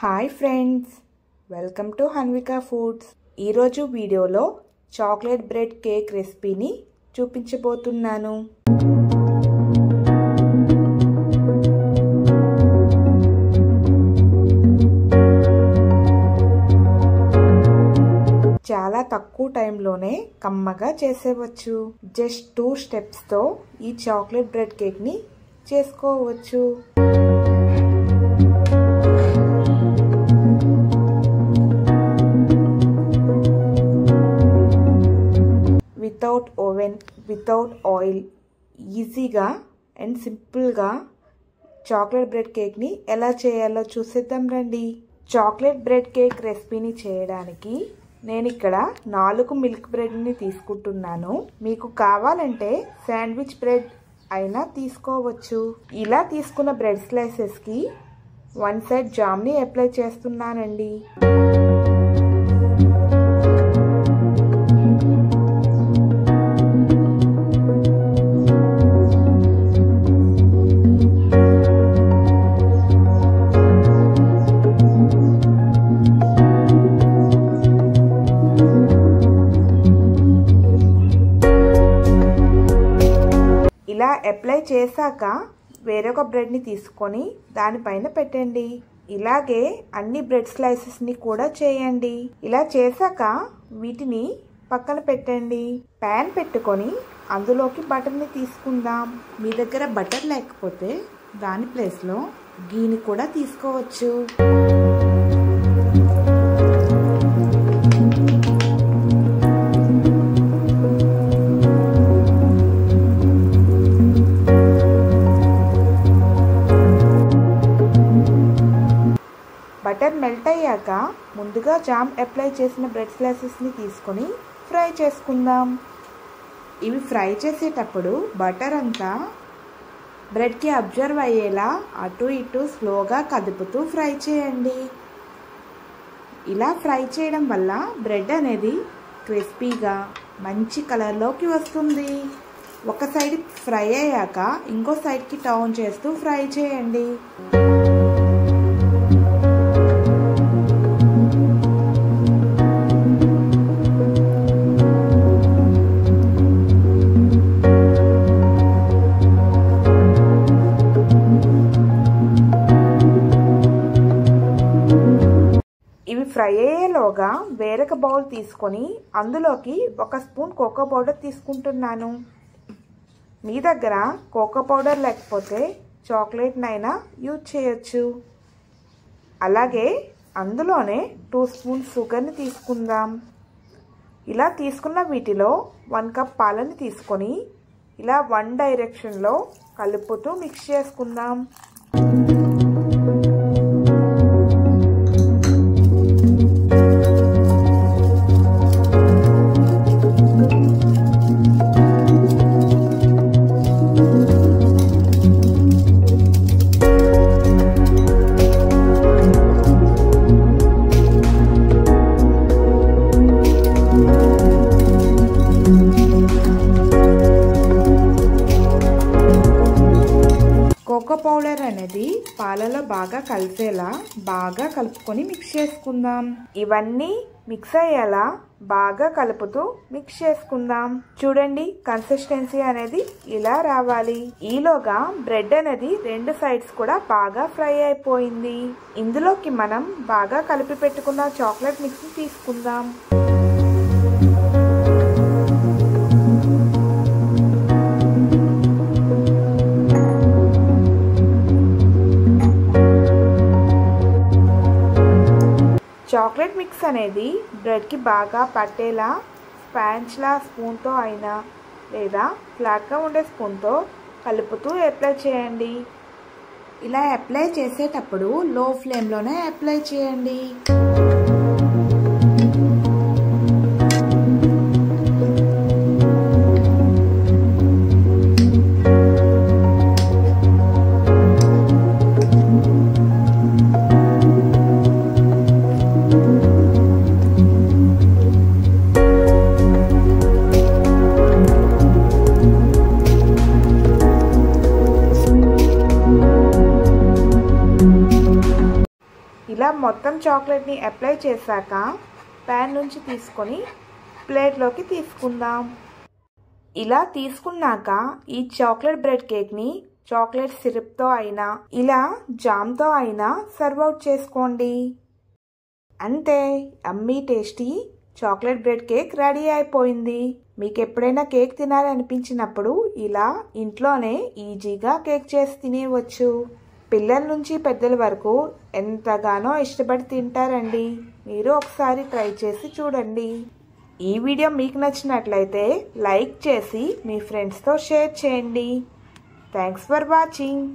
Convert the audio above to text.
Hi friends, welcome to Hanvika foods. ఈరోజు వీడియోలో chocolate bread cake రెసిపీని చూపించబోతున్నాను. చాలా తక్కువ టైంలోనే కమ్మగా చేసేవచ్చు. జస్ట్ 2 స్టెప్స్తో ఈ చాక్లెట్ బ్రెడ్ కేక్ని చేసుకోవచ్చు. వితౌట్ ఓవెన్, వితౌట్ ఆయిల్, ఈజీగా అండ్ సింపుల్గా చాక్లెట్ బ్రెడ్ కేక్ని ఎలా చేయాలో చూసేద్దాం రండి. చాక్లెట్ బ్రెడ్ కేక్ రెసిపీని చేయడానికి నేను ఇక్కడ 4 మిల్క్ బ్రెడ్ని తీసుకుంటున్నాను. మీకు కావాలంటే శాండ్విచ్ బ్రెడ్ అయినా తీసుకోవచ్చు. ఇలా తీసుకున్న బ్రెడ్ స్లైసెస్కి 1 సైడ్ జామ్ని అప్లై చేస్తున్నానండి. ఇలా అప్లై చేశాక వేరొక బ్రెడ్ని తీసుకొని దానిపైన పెట్టండి. ఇలాగే అన్ని బ్రెడ్ స్లైసెస్ని కూడా చేయండి. ఇలా చేశాక వీటిని పక్కన పెట్టండి. ప్యాన్ పెట్టుకొని అందులోకి బటర్ని తీసుకుందాం. మీ దగ్గర బటర్ లేకపోతే దాని ప్లేస్లో గీని కూడా తీసుకోవచ్చు. బటర్ మెల్ట్ అయ్యాక ముందుగా జామ్ అప్లై చేసిన బ్రెడ్ స్లైసెస్ని తీసుకొని ఫ్రై చేసుకుందాం. ఇవి ఫ్రై చేసేటప్పుడు బటర్ అంతా బ్రెడ్కి అబ్జర్వ్ అయ్యేలా అటు ఇటు స్లోగా కదుపుతూ ఫ్రై చేయండి. ఇలా ఫ్రై చేయడం వల్ల బ్రెడ్ అనేది క్రిస్పీగా మంచి కలర్లోకి వస్తుంది. ఒక సైడ్ ఫ్రై అయ్యాక ఇంకో సైడ్కి టర్న్ చేస్తూ ఫ్రై చేయండి. ఇవి ఫ్రై అయ్యేలోగా వేరొక బౌల్ తీసుకొని అందులోకి 1 స్పూన్ కోకో పౌడర్ తీసుకుంటున్నాను. మీ దగ్గర కోకో పౌడర్ లేకపోతే చాక్లెట్నైనా యూజ్ చేయొచ్చు. అలాగే అందులోనే 2 స్పూన్స్ షుగర్ని తీసుకుందాం. ఇలా తీసుకున్న వీటిలో 1 కప్ పాలని తీసుకొని ఇలా 1 డైరెక్షన్లో కలుపుతూ మిక్స్ చేసుకుందాం. కోకో పౌడర్ అనేది పాలలో బాగా కలిసేలా బాగా కలుపుకొని మిక్స్ చేసుకుందాం. ఇవన్నీ మిక్స్ అయ్యేలా బాగా కలుపుతూ మిక్స్ చేసుకుందాం. చూడండి, కన్సిస్టెన్సీ అనేది ఇలా రావాలి. ఈలోగా బ్రెడ్ అనేది 2 సైడ్స్ కూడా బాగా ఫ్రై అయిపోయింది. ఇందులోకి మనం బాగా కలిపి పెట్టుకున్న చాక్లెట్ మిక్స్ని తీసుకుందాం. చాక్లెట్ మిక్స్ అనేది బ్రెడ్కి బాగా పట్టేలా స్పాంచ్లా స్పూన్తో అయినా లేదా ఫ్లాట్గా ఉండే స్పూన్తో కలుపుతూ అప్లై చేయండి. ఇలా అప్లై చేసేటప్పుడు లో ఫ్లేమ్లోనే అప్లై చేయండి. ఇలా మొత్తం చాక్లెట్ని అప్లై చేశాక ప్యాన్ నుంచి తీసుకొని ప్లేట్లోకి తీసుకుందాం. ఇలా తీసుకున్నాక ఈ చాక్లెట్ బ్రెడ్ కేక్ని చాక్లెట్ సిరప్తో అయినా ఇలా జామ్తో అయినా సర్వ్ అవుట్ చేసుకోండి. అంతే, yummy tasty chocolate bread cake ready అయిపోయింది. మీకు ఎప్పుడైనా కేక్ తినాలనిపించినప్పుడు ఇలా ఇంట్లోనే ఈజీగా కేక్ చేసి తినేవచ్చు. పిల్లల నుంచి పెద్దల వరకు ఎంతగానో ఇష్టపడి తింటారండి. మీరు ఒకసారి ట్రై చేసి చూడండి. ఈ వీడియో మీకు నచ్చినట్లయితే లైక్ చేసి మీ ఫ్రెండ్స్తో షేర్ చేయండి. Thanks for watching.